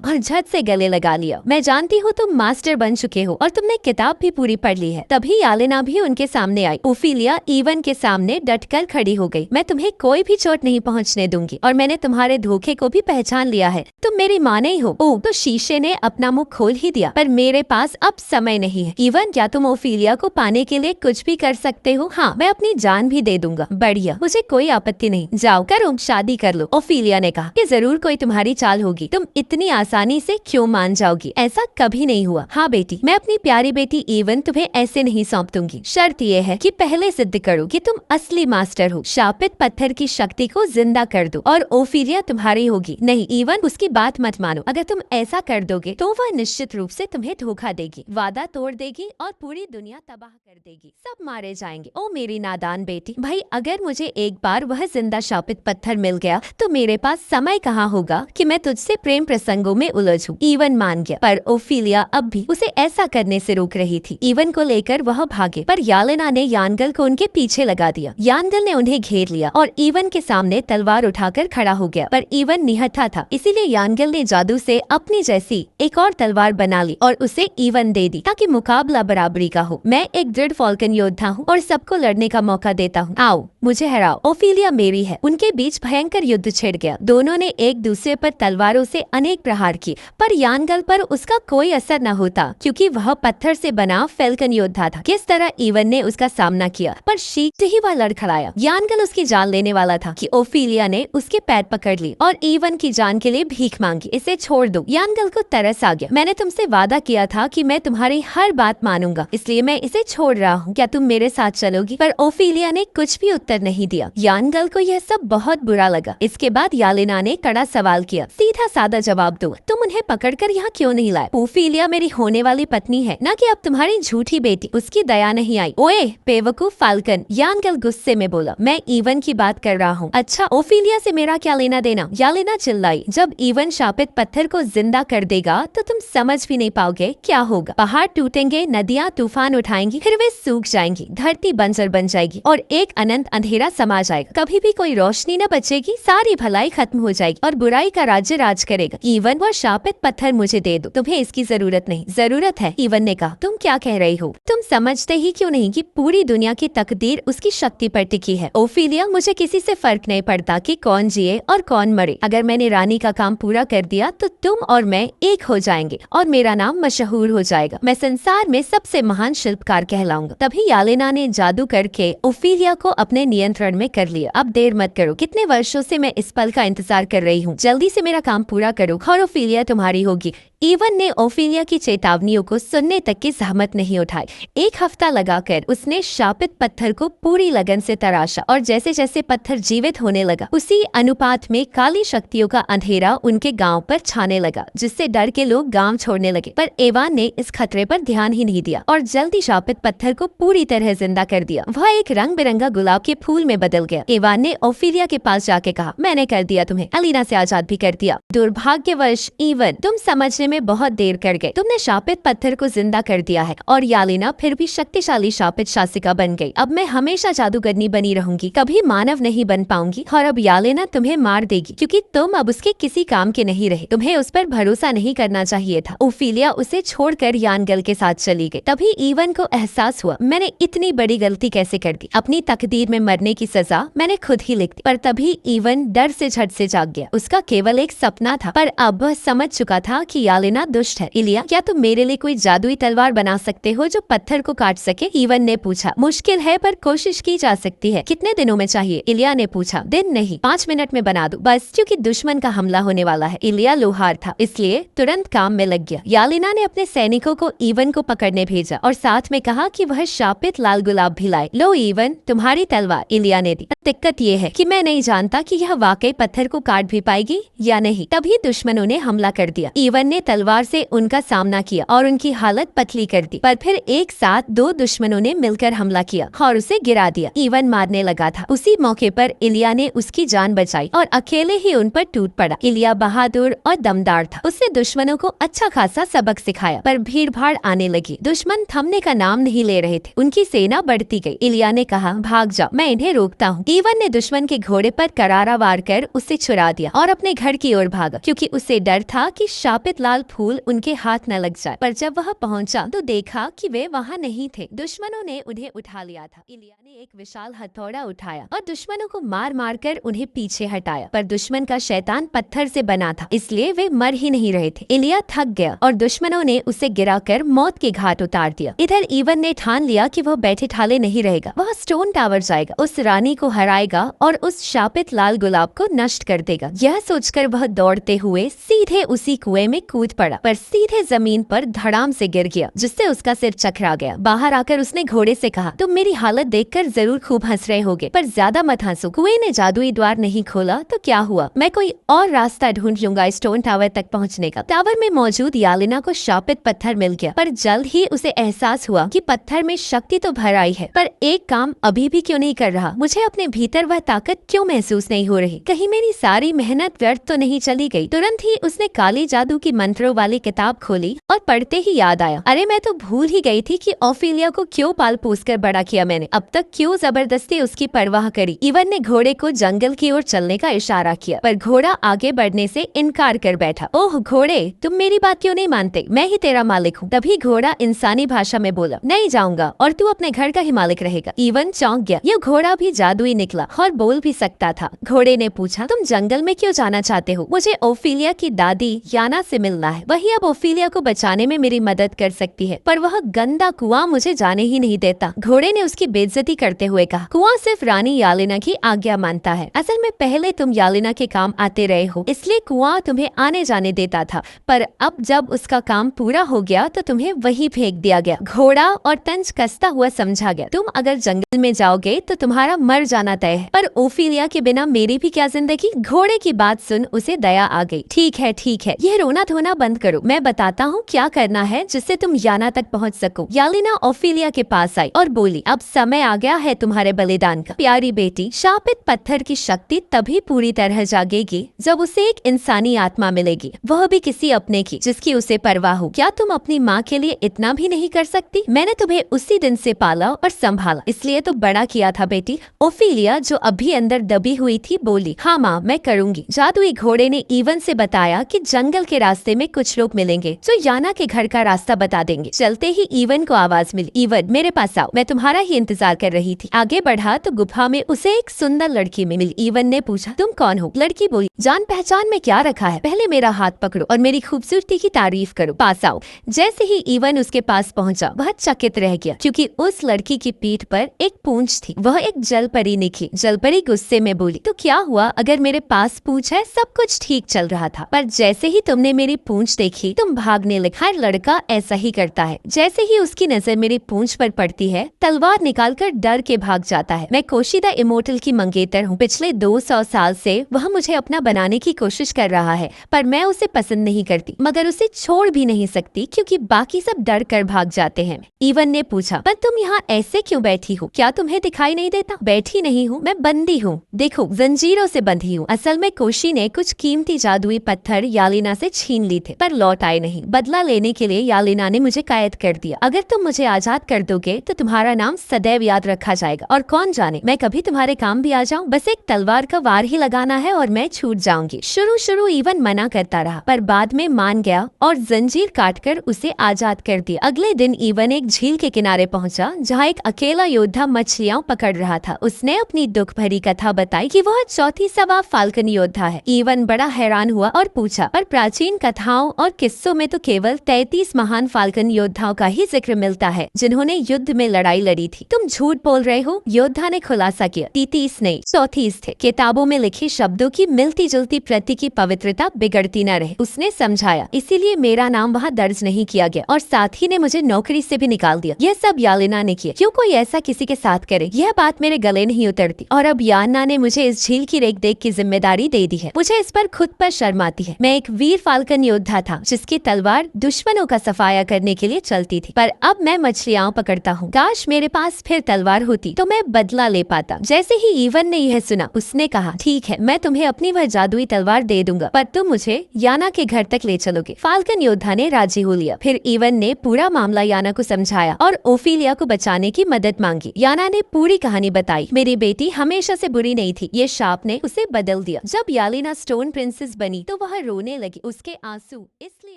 और झट से गले लगा लिया। मैं जानती हूँ तुम मास्टर बन चुके हो और तुमने किताब भी पूरी पढ़ ली है। तभी यालेना भी उनके सामने आई। ओफिलिया इवन के सामने डटकर खड़ी हो गई। मैं तुम्हें कोई भी चोट नहीं पहुँचने दूंगी और मैंने तुम्हारे धोखे को भी पहचान लिया है। तुम मेरी माँ नहीं हो। ओह, तो शीशे ने अपना मुंह खोल ही दिया, पर मेरे पास अब समय नहीं है। इवन, क्या तुम ओफिलिया को पाने के लिए कुछ भी कर सकते हो? हाँ, मैं अपनी जान भी दे दूंगा। बढ़िया, मुझे कोई आपत्ति नहीं। जाओ, करो, शादी कर लो। ओफिलिया ने कहा कि जरूर कोई तुम्हारी चाल होगी। तुम इतनी आसानी से क्यों मान जाओगी? ऐसा कभी नहीं हुआ। हाँ बेटी, मैं अपनी प्यारी बेटी इवन तुम्हें ऐसे नहीं सौंप दूंगी। शर्त ये है कि पहले सिद्ध करो कि तुम असली मास्टर हो। शापित पत्थर की शक्ति को जिंदा कर दो और ओफिलिया तुम्हारी होगी। नहीं इवन, उसकी बात मत मानो। अगर तुम ऐसा कर दोगे तो वह निश्चित रूप से तुम्हें धोखा देगी, वादा तोड़ देगी और पूरी दुनिया तबाह कर देगी। सब मारे जाएंगे। ओ मेरी नादान बेटी, भाई अगर मुझे एक बार वह जिंदा शापित पत्थर मिल गया तो मेरे पास समय कहाँ होगा कि मैं तुझसे प्रेम प्रसंगों में उलझूं। इवन मान गया, पर ओफिलिया अब भी उसे ऐसा करने से रोक रही थी। इवन को लेकर वह भागे, पर यालेना ने यानगल को उनके पीछे लगा दिया। यानगल ने उन्हें घेर लिया और इवन के सामने तलवार उठाकर खड़ा हो गया, पर इवन निहत्था था, इसीलिए यानगल ने जादू से अपनी जैसी एक और तलवार बना ली और उसे इवन दे दी ताकि मुकाबला बराबरी का हो। मैं एक दृढ़ फाल्कन योद्धा हूँ और सबको लड़ने का मौका देता हूँ। आओ, मुझे हराओ। ओफिलिया मेरी है। उनके बीच भयंकर युद्ध छिड़ गया। दोनों ने एक दूसरे पर तलवारों से अनेक प्रहार किए, पर यानगल पर उसका कोई असर न होता क्योंकि वह पत्थर से बना फाल्कन योद्धा था। किस तरह इवन ने उसका सामना किया, पर शीघ्र ही वह लड़खड़ाया। यानगल उसकी जान लेने वाला था कि ओफिलिया ने उसके पैर पकड़ ली और इवन की जान के लिए भीख मांगी। इसे छोड़ दो। यानगल को तरस आ गया। मैंने तुमसे वादा किया था कि मैं तुम्हारी हर बात मानूंगा, इसलिए मैं इसे छोड़ रहा हूँ। क्या तुम मेरे साथ चलोगी? पर ओफिलिया ने कुछ भी उत्तर नहीं दिया। यानगल को यह सब बहुत बुरा लगा। इसके बाद यालेना ने कड़ा सवाल किया। सीधा सादा जवाब दो, तुम उन्हें पकड़कर यहाँ क्यों नहीं लाए? ओफिलिया मेरी होने वाली पत्नी है, न कि अब तुम्हारी झूठी बेटी। उसकी दया नहीं आई। ओए बेवकूफ फाल्कन, यानगल गुस्से में बोला। मैं इवन की बात कर रहा हूँ। अच्छा, ओफिलिया से मेरा क्या लेना देना? यालेना चिल्लाई। जब इवन शापित पत्थर को जिंदा कर देगा तो तुम समझ भी नहीं पाओगे क्या होगा। पहाड़ टूटेंगे, नदियाँ तूफान उठाएंगी, फिर वे सूख जाएंगी, धरती बंजर बन जाएगी और एक अनंत अंधेरा समा जाएगा। कभी भी कोई रोशनी न बचेगी, सारी भलाई खत्म हो जाएगी और बुराई का राज्य राज करेगा। इवन, वह शापित पत्थर मुझे दे दो। तुम्हें इसकी जरूरत नहीं। जरूरत है, इवन ने कहा। तुम क्या कह रही हो? तुम समझते ही क्यों नहीं कि पूरी दुनिया की तकदीर उसकी शक्ति पर टिकी है? ओफिलिया, मुझे किसी से फर्क नहीं पड़ता कि कौन जिए और कौन मरे। अगर मैंने रानी का काम पूरा कर दिया तो तुम और मैं एक हो जाएंगे और मेरा नाम मशहूर हो जाएगा। मैं संसार में सबसे महान शिल्पकार कहलाऊंगा। तभी यालेना ने जादू करके ओफिलिया को अपने नियंत्रण में कर लिया। अब देर मत करो। कितने वर्षों से मैं इस पल का इंतजार कर रही हूँ। जल्दी से मेरा काम पूरा करो और ओफिलिया तुम्हारी होगी। इवन ने ओफिलिया की चेतावनियों को सुनने तक की जहमत नहीं उठाई। एक हफ्ता लगाकर उसने शापित पत्थर को पूरी लगन से तराशा और जैसे जैसे पत्थर जीवित होने लगा, उसी अनुपात में काली शक्तियों का अंधेरा उनके गांव पर छाने लगा, जिससे डर के लोग गांव छोड़ने लगे। पर एवान ने इस खतरे पर ध्यान ही नहीं दिया और जल्दी शापित पत्थर को पूरी तरह जिंदा कर दिया। वह एक रंग बिरंगा गुलाब के फूल में बदल गया। एवान ने ओफिलिया के पास जाके कहा, मैंने कर दिया तुम्हें, अलीना से आजाद भी कर दिया। दुर्भाग्यवश इवन, तुम समझने में बहुत देर कर गए। तुमने शापित पत्थर को जिंदा कर दिया है और यालेना फिर भी शक्तिशाली शापित शासिका बन गई। अब मैं हमेशा जादूगरनी बनी रहूंगी, कभी मानव नहीं बन पाऊंगी और अब यालेना तुम्हें मार देगी क्योंकि तुम अब उसके किसी काम के नहीं रहे। तुम्हें उस पर भरोसा नहीं करना चाहिए था। ओफिलिया उसे छोड़कर यानगल के साथ चली गई। तभी इवन को एहसास हुआ, मैंने इतनी बड़ी गलती कैसे कर दी। अपनी तकदीर में मरने की सजा मैंने खुद ही लिख दी। पर तभी इवन डर से झट से जाग गया। उसका केवल एक सपना था, पर अब वह समझ चुका था कि यालेना दुष्ट है। इलिया, क्या तुम मेरे लिए कोई जादुई तलवार बना सकते हो जो पत्थर को काट सके? इवन ने पूछा। मुश्किल है पर कोशिश की जा सकती है। कितने दिनों में चाहिए? इलिया ने पूछा। दिन नहीं, 5 मिनट में बना दो बस, क्योंकि दुश्मन का हमला होने वाला है। इलिया लोहार था, इसलिए तुरंत काम में लग गया। यालेना ने अपने सैनिकों को इवन को पकड़ने भेजा और साथ में कहा कि वह शापित लाल गुलाब भी लाए। लो इवन, तुम्हारी तलवार, इलिया ने दी। दिक्कत ये है कि मैं नहीं जानता कि यह वाकई पत्थर को काट भी पाएगी या नहीं। तभी दुश्मनों ने हमला कर दिया। इवन ने तलवार से उनका सामना किया और उनकी हालत पतली कर दी। पर फिर एक साथ दो दुश्मनों ने मिलकर हमला किया और उसे गिरा दिया। इवन मारने लगा था। उसी मौके पर इलिया ने उसकी जान बचाई और अकेले ही उन पर टूट पड़ा। इलिया बहादुर और दमदार था। उसने दुश्मनों को अच्छा खासा सबक सिखाया। पर भीड़ भाड़ आने लगी। दुश्मन थमने का नाम नहीं ले रहे थे। उनकी सेना बढ़ती गई। इलिया ने कहा, भाग जाओ, मैं इन्हें रोकता हूँ। इवन ने दुश्मन के घोड़े पर करारा वार कर उसे छुड़ा दिया और अपने घर की ओर भागा, क्योंकि उसे डर था कि शापित लाल फूल उनके हाथ न लग जाए। पर जब वह पहुंचा तो देखा कि वे वहां नहीं थे। दुश्मनों ने उन्हें उठा लिया था। इलिया ने एक विशाल हथौड़ा उठाया और दुश्मनों को मार मार कर उन्हें पीछे हटाया। पर दुश्मन का शैतान पत्थर से बना था, इसलिए वे मर ही नहीं रहे थे। इलिया थक गया और दुश्मनों ने उसे गिराकर मौत के घाट उतार दिया। इधर इवन ने ठान लिया कि वह बैठे ठाले नहीं रहेगा। वह स्टोन टावर जाएगा, उस रानी को हराएगा और उस शापित लाल गुलाब को नष्ट कर देगा। यह सोचकर वह दौड़ते हुए सीधे उसी कुएं में कूद पड़ा, पर सीधे जमीन पर धड़ाम से गिर गया, जिससे उसका सिर चकरा गया। बाहर आकर उसने घोड़े से कहा, तुम मेरी हालत देखकर जरूर खूब हंस रहे होगे, पर ज्यादा मत हंसो। कुएं ने जादुई द्वार नहीं खोला तो क्या हुआ, मैं कोई और रास्ता ढूंढ लूंगा स्टोन टावर तक पहुंचने का। टावर में मौजूद यालिना को शापित पत्थर मिल गया, पर जल्द ही उसे एहसास हुआ कि पत्थर में शक्ति तो भर आई है, पर एक काम अभी भी क्यों नहीं कर रहा। मुझे अपने भीतर वह ताकत क्यों महसूस नहीं हो रही। कहीं मेरी सारी मेहनत व्यर्थ तो नहीं चली गई। तुरंत ही उसने काली जादू की मंत्रों वाली किताब खोली और पढ़ते ही याद आया, अरे मैं तो भूल ही गई थी कि ओफिलिया को क्यों पाल पोस कर बड़ा किया मैंने। अब तक क्यों जबरदस्ती उसकी परवाह करी। इवन ने घोड़े को जंगल की ओर चलने का इशारा किया, पर घोड़ा आगे बढ़ने से इनकार कर बैठा। ओह घोड़े, तुम मेरी बात क्यों नहीं मानते, मैं ही तेरा मालिक हूँ। तभी घोड़ा इंसानी भाषा में बोला, नहीं जाऊंगा और तू अपने घर का ही मालिक रहेगा। इवन चौंक गया। यह घोड़ा भी जादुई निकला और बोल भी सकता था। घोड़े ने पूछा, तुम जंगल में क्यों जाना चाहते हो। मुझे ओफिलिया की दादी याना से मिलना है। वही अब ओफिलिया को बचाने में मेरी मदद कर सकती है, पर वह गंदा कुआं मुझे जाने ही नहीं देता। घोड़े ने उसकी बेइज्जती करते हुए कहा, कुआं सिर्फ रानी यालिना की आज्ञा मानता है। असल में पहले तुम यालिना के काम आते रहे हो, इसलिए कुआं तुम्हें आने जाने देता था, पर अब जब उसका काम पूरा हो गया तो तुम्हें वही फेंक दिया गया। घोड़ा और तंज कसता हुआ समझा गया, तुम अगर जंगल में जाओगे तो तुम्हारा मर जाना तय है, पर ओफिलिया के बिना मेरी भी क्या जिंदगी। घोड़े की बात सुन उसे दया आ गई। ठीक है, यह रोना धोना बंद करो, मैं बताता हूँ क्या करना है जिससे तुम याना तक पहुँच सको। यालिना ओफिलिया के पास आई और बोली, अब समय आ गया है तुम्हारे बलिदान का। प्यारी बेटी, शापित पत्थर की शक्ति तभी पूरी तरह जागेगी जब उसे एक इंसानी आत्मा मिलेगी, वह भी किसी अपने की जिसकी उसे परवाह हो। क्या तुम अपनी माँ के लिए इतना भी नहीं कर सकती। मैंने तुम्हें उसी दिन से पाला और संभाला, इसलिए तो बड़ा किया था बेटी। ओफिलिया जो अभी अंदर दबी हुई थी बोली, हाँ माँ मैं करूँगी। जादुई घोड़े ने इवन से बताया कि जंगल के रास्ते में कुछ लोग मिलेंगे जो याना के घर का रास्ता बता देंगे। चलते ही इवन को आवाज मिली, इवन मेरे पास आओ, मैं तुम्हारा ही इंतजार कर रही थी। आगे बढ़ा तो गुफा में उसे एक सुंदर लड़की मिली। इवन ने पूछा, तुम कौन हो। लड़की बोली, जान पहचान में क्या रखा है, पहले मेरा हाथ पकड़ो और मेरी खूबसूरती की तारीफ करो, पास आओ। जैसे ही इवन उसके पास पहुंचा वह चकित रह गया, क्योंकि उस लड़की की पीठ पर एक पूंछ थी। वह एक जलपरी निकली। जलपरी गुस्से में बोली, तो क्या हुआ, अगर मेरे पास पूंछ है सब कुछ ठीक चल रहा था, पर जैसे ही तुमने मेरी पूंछ देखी तुम भागने लगे। हर लड़का ऐसा ही करता है, जैसे ही उसकी नजर मेरी पूंछ पर पड़ती है तलवार निकालकर डर के भाग जाता है। मैं कोशिदा इमोर्टल की मंगेतर हूँ। पिछले 200 साल से वह मुझे अपना बनाने की कोशिश कर रहा है, पर मैं उसे पसंद नहीं करती, मगर उसे छोड़ भी नहीं सकती क्योंकि बाकी सब डर कर भाग जाते हैं। इवन ने पूछा, पर तुम यहाँ ऐसे क्यों बैठी हो, क्या तुम्हें दिखाई नहीं देता। बैठी नहीं हूँ, मैं बंदी हूँ, देखो जंजीरों से बंधी हूँ। असल में कोशी ने कुछ कीमती जादुई पत्थर यालिना से छीन ली थे, पर लौट आए नहीं। बदला लेने के लिए यालिना ने मुझे कैद कर दिया। अगर तुम मुझे आजाद कर दोगे तो तुम्हारा नाम सदैव याद रखा जाएगा, और कौन जाने मैं कभी तुम्हारे काम भी आ जाऊं। बस एक तलवार का वार ही लगाना है और मैं छूट जाऊंगी। शुरू इवन मना करता रहा, पर बाद में मान गया और जंजीर काटकर उसे आजाद कर दिया। अगले दिन इवन एक झील के किनारे पहुंचा जहां एक अकेला योद्धा मछलियां पकड़ रहा था। उसने अपनी दुख भरी कथा बताई कि वह चौथी सवा फाल्कन योद्धा है। इवन बड़ा हैरान हुआ और पूछा, पर प्राचीन कथाओं और किस्सों में तो केवल 33 महान फाल्कन योद्धाओं का ही जिक्र मिलता है जिन्होंने युद्ध में लड़ाई लड़ी थी। तुम झूठ बोल रहे हो, योद्धा ने खुलासा किया। 33 नहीं 34 थे। किताबों में लिखे शब्दों की मिलती जुलती प्रति की पवित्रता बिगड़ती न रहे, उसने समझाया। इसीलिए मेरा नाम वहाँ दर्ज नहीं किया गया और साथ ही ने मुझे नौकरी से भी निकाल दिया। यह सब यालिना ने किया। क्यों कोई ऐसा किसी के साथ करे, यह बात मेरे गले नहीं उतरती। और अब याना ने मुझे इस झील की रेख देख की जिम्मेदारी दे दी है। मुझे इस पर खुद पर शर्म आती है। मैं एक वीर फाल्कन योद्धा था जिसकी तलवार दुश्मनों का सफाया करने के लिए चलती थी, पर अब मैं मछलियाँ पकड़ता हूँ। काश मेरे पास फिर तलवार होती तो मैं बदला ले पाता। जैसे ही ईवन ने यह सुना, उसने कहा, ठीक है, मैं तुम्हें अपनी वह जादुई तलवार दे दूंगा, पर तुम मुझे याना के घर तक ले चलोगे। फाल्कन योद्धा ने राजी हो लिया। फिर ईवन ने पूरा मामला याना को समझाया और ओफिलिया को बचाने की मदद मांगी। याना ने पूरी कहानी बताई। मेरी बेटी हमेशा से बुरी नहीं थी, ये शाप ने उसे बदल दिया। जब यालिना स्टोन प्रिंसेस बनी तो वह रोने लगी। उसके आंसू इसलिए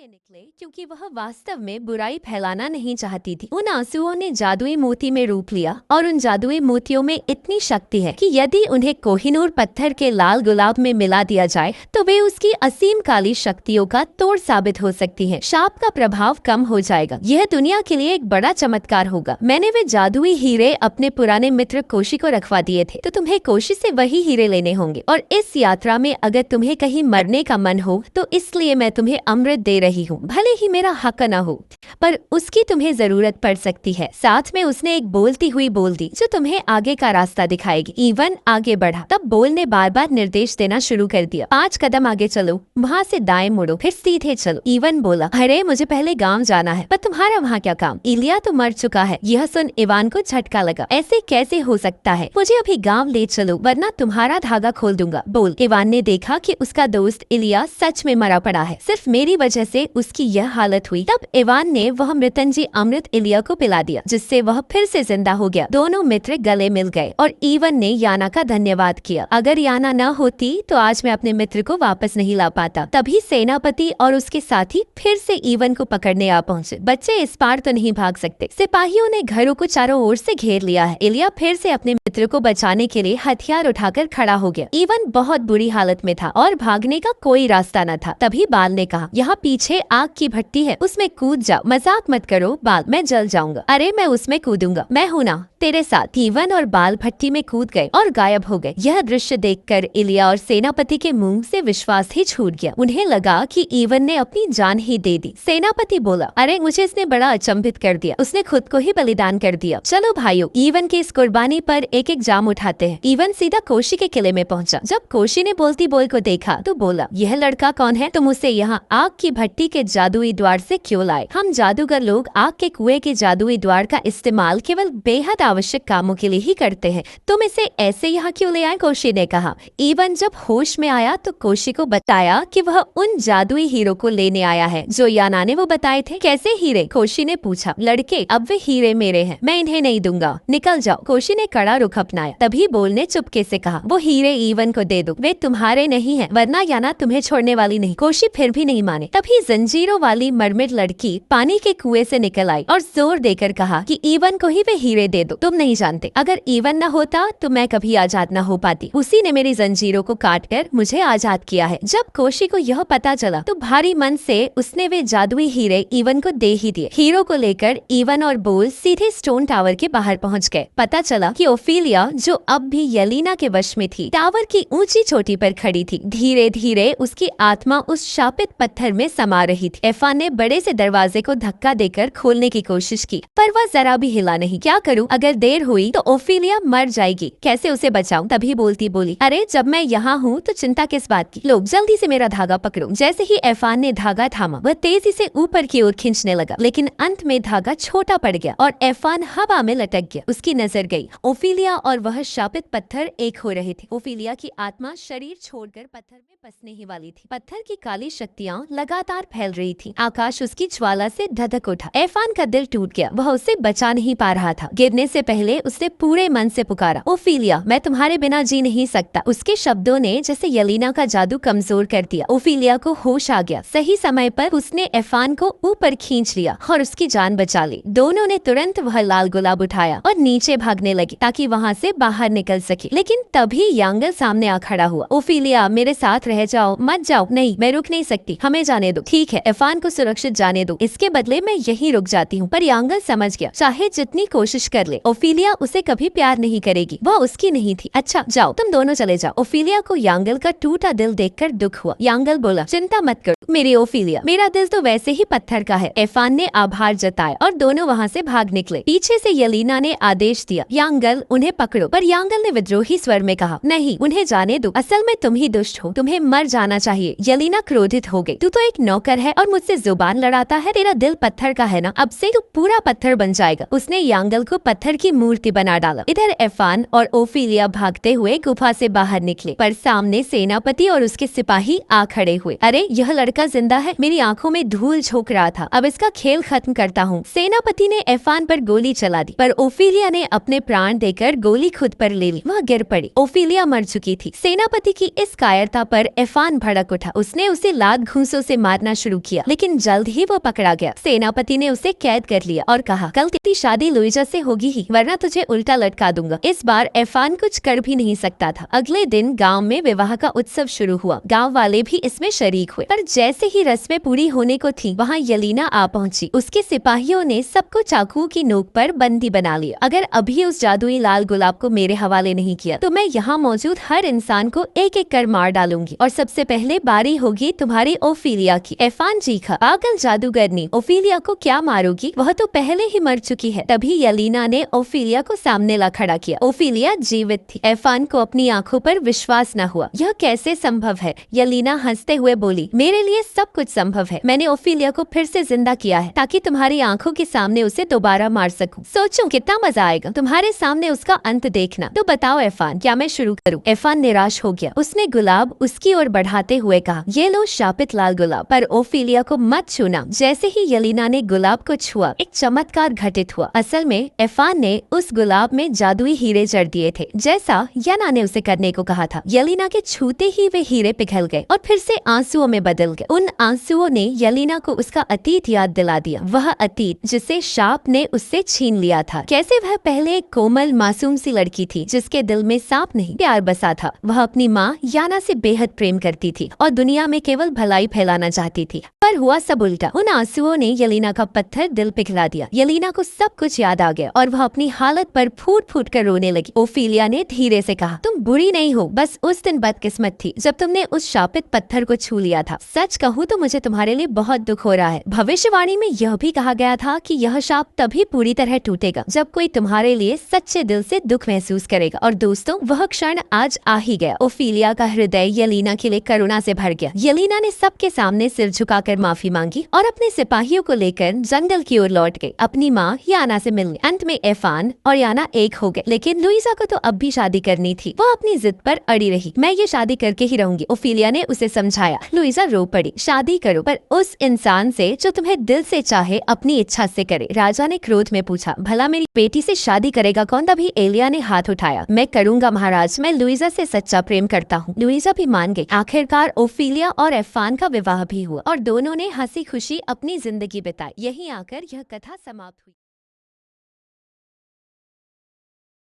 निकले क्योंकि वह वास्तव में बुराई फैलाना नहीं चाहती थी। उन आंसुओं ने जादुई मोती में रूप लिया और उन जादुई मोतियों में इतनी शक्ति है कि यदि उन्हें कोहिनूर पत्थर के लाल गुलाब में मिला दिया जाए तो वे उसकी असीम काली शक्तियों का तोड़ साबित हो सकती हैं। शाप का प्रभाव कम हो जाएगा। यह दुनिया के लिए एक बड़ा चमत्कार होगा। मैंने वे जादुई हीरे अपने पुराने मित्र कोशी को रखवा दिए थे, तो तुम्हें कोशी से वही हीरे लेने होंगे। और इस यात्रा में अगर तुम्हें कहीं मरने का मन हो तो इसलिए मैं तुम्हें अमृत दे रही हूँ, भले ही मेरा हक न हो, पर उसकी तुम्हें जरूरत पड़ सकती है। साथ में उसने एक बोलती हुई बोल दी जो तुम्हें आगे का रास्ता दिखाएगी। ईवन आगे बढ़ा। तब बोल ने बार बार निर्देश देना शुरू कर दिया। 5 कदम आगे चलो, वहाँ से दाएं मुड़ो, फिर सीधे चलो। ईवन बोला, अरे मुझे पहले गांव जाना है। पर तुम्हारा वहाँ क्या काम? इलिया तो मर चुका है। यह सुन इवान को झटका लगा। ऐसे कैसे हो सकता है? मुझे अभी गांव ले चलो वरना तुम्हारा धागा खोल दूंगा। बोल। इवान ने देखा कि उसका दोस्त इलिया सच में मरा पड़ा है। सिर्फ मेरी वजह से उसकी यह हालत हुई। तब इवान ने वह मृतंजी अमृत इलिया को पिला दिया, जिससे वह फिर से जिंदा हो गया। दोनों मित्र गले मिल गए और ईवन ने याना का धन्यवाद किया। अगर याना न होती तो आज मैं अपने मित्र को वापस नहीं ला पाता। तभी सेनापति और उसके साथी फिर से ईवन को पकड़ने आ पहुंचे। बच्चे इस पार तो नहीं भाग सकते। सिपाहियों ने घरों को चारों ओर से घेर लिया है। इलिया फिर से अपने मित्र को बचाने के लिए हथियार उठाकर खड़ा हो गया। ईवन बहुत बुरी हालत में था और भागने का कोई रास्ता न था। तभी बाल ने कहा, यहाँ पीछे आग की भट्टी है, उसमें कूद जाओ। मजाक मत करो बाल, मैं जल जाऊंगा। अरे मैं उसमें कूदूंगा, मैं हूं ना तेरे साथ। ईवन और बाल भट्टी में कूद गए और गायब हो गए। यह दृश्य देखकर इलिया और सेनापति के मुंह से विश्वास ही छूट गया। उन्हें लगा कि ईवन ने अपनी जान ही दे दी। सेनापति बोला, अरे मुझे इसने बड़ा अचंभित कर दिया, उसने खुद को ही बलिदान कर दिया। चलो भाइयों, ईवन की इस कुर्बानी पर एक एक जाम उठाते हैं। ईवन सीधा कोशी के किले में पहुंचा। जब कोशी ने बोलती बोल को देखा तो बोला, यह लड़का कौन है? तुम उसे यहाँ आग की भट्टी के जादुई द्वार से क्यों लाए? हम जादूगर लोग आग के कुएं के जादुई द्वार का इस्तेमाल केवल बेहद आवश्यक कामों के लिए ही करते हैं। तुम इसे ऐसे यहाँ क्यों ले आए? कोशी ने कहा। ईवन जब होश में आया तो कोशी को बताया कि वह उन जादुई हीरो को लेने आया है जो याना ने वो बताए थे। कैसे हीरे? कोशी ने पूछा। लड़के, अब वे हीरे मेरे हैं, मैं इन्हें नहीं दूंगा, निकल जाओ। कोशी ने कड़ा रुख अपनाया। तभी बोल ने चुपके से कहा, वो हीरे ईवन को दे दो, वे तुम्हारे नहीं है, वरना याना तुम्हें छोड़ने वाली नहीं। कोशी फिर भी नहीं माने। तभी जंजीरों वाली मरमिट लड़की पानी के कुएं से निकल आई और जोर देकर कहा कि ईवन को ही वे हीरे दे दो। तुम नहीं जानते, अगर ईवन न होता तो मैं कभी आजाद न हो पाती। उसी ने मेरी जंजीरों को काट कर मुझे आजाद किया है। जब कोशी को यह पता चला तो भारी मन से उसने वे जादुई हीरे ईवन को दे ही दिए। हीरो को लेकर ईवन और बोल सीधे स्टोन टावर के बाहर पहुंच गए। पता चला कि ओफिलिया, जो अब भी येलिना के वश में थी, टावर की ऊंची चोटी पर खड़ी थी। धीरे धीरे उसकी आत्मा उस शापित पत्थर में समा रही थी। एफान ने बड़े से दरवाजे को धक्का देकर खोलने की कोशिश की, पर वह जरा भी हिला नहीं। क्या करूं? अगर देर हुई तो ओफिलिया मर जाएगी, कैसे उसे बचाऊं? तभी बोलती बोली, अरे जब मैं यहाँ हूँ तो चिंता किस बात की? लोग जल्दी से मेरा धागा पकड़ो। जैसे ही एफान ने धागा थामा, वह तेजी से ऊपर की ओर खींचने लगा, लेकिन अंत में धागा छोटा पड़ गया और एफान हवा में लटक गया। उसकी नजर गई। ओफिलिया और वह शापित पत्थर एक हो रहे थे। ओफिलिया की आत्मा शरीर छोड़कर पत्थर में बसने ही वाली थी। पत्थर की काली शक्तियाँ लगातार फैल रही थी। आकाश उसकी ज्वाला से धधक उठा। एफान का दिल टूट गया। वह उसे बचा नहीं पा रहा था। गिरने से पहले उसने पूरे मन से पुकारा, ओफिलिया, मैं तुम्हारे बिना जी नहीं सकता। उसके शब्दों ने जैसे येलिना का जादू कमजोर कर दिया। ओफिलिया को होश आ गया। सही समय पर उसने एफान को ऊपर खींच लिया और उसकी जान बचा ली। दोनों ने तुरंत वह लाल गुलाब उठाया और नीचे भागने लगे ताकि वहाँ से बाहर निकल सके। लेकिन तभी यांगल सामने आ खड़ा हुआ। ओफिलिया, मेरे साथ रह जाओ, मत जाओ। नहीं, मैं रुक नहीं सकती, हमें जाने दो। ठीक है, एफान को सुरक्षित जाने दो, इसके बदले मैं यहीं रुक जाती हूँ। पर यांगल समझ गया, चाहे जितनी कोशिश कर ले, ओफिलिया उसे कभी प्यार नहीं करेगी, वह उसकी नहीं थी। अच्छा जाओ, तुम दोनों चले जाओ। ओफिलिया को यांगल का टूटा दिल देखकर दुख हुआ। यांगल बोला, चिंता मत करो मेरी ओफिलिया, मेरा दिल तो वैसे ही पत्थर का है। एफान ने आभार जताया और दोनों वहाँ से भाग निकले। पीछे से येलिना ने आदेश दिया, यांगल उन्हें पकड़ो। पर यांगल ने विद्रोही स्वर में कहा, नहीं, उन्हें जाने दो, असल में तुम ही दुष्ट हो, तुम्हें मर जाना चाहिए। येलिना क्रोधित हो गई। तू तो एक नौकर नौकर है और मुझसे जुबान लड़ाता है। तेरा दिल पत्थर का है ना, अब से तू पूरा पत्थर बन जाएगा। उसने यांगल को पत्थर की मूर्ति बना डाला। इधर एफान और ओफिलिया भागते हुए गुफा से बाहर निकले, पर सामने सेनापति और उसके सिपाही आ खड़े हुए। अरे यह लड़का जिंदा है। मेरी आंखों में धूल झोंक रहा था। अब इसका खेल खत्म करता हूँ। सेनापति ने एफान पर गोली चला दी, पर ओफिलिया ने अपने प्राण देकर गोली खुद पर ले ली। वह गिर पड़ी। ओफिलिया मर चुकी थी। सेनापति की इस कायरता पर एफान भड़क उठा। उसने उसे लात घूंसों से मारना शुरू किया, लेकिन जल्द ही वो पकड़ा गया। सेनापति ने उसे कैद कर लिया और कहा, कल तेरी शादी लुइजा से होगी ही, वरना तुझे उल्टा लटका दूंगा। इस बार एफान कुछ कर भी नहीं सकता था। अगले दिन गांव में विवाह का उत्सव शुरू हुआ। गांव वाले भी इसमें शरीक हुए, पर जैसे ही रस्में पूरी होने को थी, वहाँ यलीना आ पहुंची। उसके सिपाहियों ने सबको चाकू की नोक पर बंदी बना लिया। अगर अभी उस जादुई लाल गुलाब को मेरे हवाले नहीं किया तो मैं यहाँ मौजूद हर इंसान को एक एक कर मार डालूंगी, और सबसे पहले बारी होगी तुम्हारी ओफिलिया की। एफान चीखा, पागल जादूगरनी, ओफिलिया को क्या मारोगी? वह तो पहले ही मर चुकी है। तभी यलीना ने ओफिलिया को सामने ला खड़ा किया। ओफिलिया जीवित थी। एफान को अपनी आंखों पर विश्वास न हुआ। यह कैसे संभव है? यलीना हंसते हुए बोली, मेरे लिए सब कुछ संभव है। मैंने ओफिलिया को फिर से जिंदा किया है, ताकि तुम्हारी आंखों के सामने उसे दोबारा मार सकूं। सोचो कितना मजा आएगा तुम्हारे सामने उसका अंत देखना। तो बताओ एफान, क्या मैं शुरू करूं? एफान निराश हो गया। उसने गुलाब उसकी ओर बढ़ाते हुए कहा, ये लो शापित लाल गुलाब, पर ओफिलिया को मत छूना। जैसे ही यलीना ने गुलाब को छुआ, एक चमत्कार घटित हुआ। असल में एफान ने उस गुलाब में जादुई हीरे जड़ दिए थे, जैसा याना ने उसे करने को कहा था। यलीना के छूते ही वे हीरे पिघल गए और फिर से आंसुओं में बदल गए। उन आंसुओं ने यलीना को उसका अतीत याद दिला दिया, वह अतीत जिसे सांप ने उससे छीन लिया था। कैसे वह पहले एक कोमल मासूम सी लड़की थी, जिसके दिल में सांप नहीं प्यार बसा था। वह अपनी माँ याना से बेहद प्रेम करती थी और दुनिया में केवल भलाई फैलाना चाहती थी, पर हुआ सब उल्टा। उन आंसुओं ने यलीना का पत्थर दिल पिघला दिया। यलीना को सब कुछ याद आ गया और वह अपनी हालत पर फूट फूट कर रोने लगी। ओफिलिया ने धीरे से कहा, तुम बुरी नहीं हो, बस उस दिन बदकिस्मत थी जब तुमने उस शापित पत्थर को छू लिया था। सच कहूँ तो मुझे तुम्हारे लिए बहुत दुख हो रहा है। भविष्यवाणी में यह भी कहा गया था कि यह शाप तभी पूरी तरह टूटेगा जब कोई तुम्हारे लिए सच्चे दिल से दुख महसूस करेगा। और दोस्तों, वह क्षण आज आ ही गया। ओफिलिया का हृदय यलीना के लिए करुणा से भर गया। यलीना ने सबके सामने सिर झुकाकर माफी मांगी और अपने सिपाहियों को लेकर जंगल की ओर लौट गई, अपनी माँ याना से मिलने। अंत में एफान और याना एक हो गए, लेकिन लुइजा को तो अब भी शादी करनी थी। वो अपनी जिद पर अड़ी रही। मैं ये शादी करके ही रहूंगी। ओफिलिया ने उसे समझाया। लुइजा रो पड़ी। शादी करो, पर उस इंसान से जो तुम्हें दिल से चाहे, अपनी इच्छा से करे। राजा ने क्रोध में पूछा, भला मेरी बेटी से शादी करेगा कौन? तभी एलिया ने हाथ उठाया। मैं करूंगा महाराज, मैं लुइजा से सच्चा प्रेम करता हूँ। लुइजा भी मान गई। आखिरकार ओफिलिया और एफान का विवाह भी हुआ और दोनों ने हंसी खुशी अपनी जिंदगी बिताई। यहीं आकर यह कथा समाप्त हुई।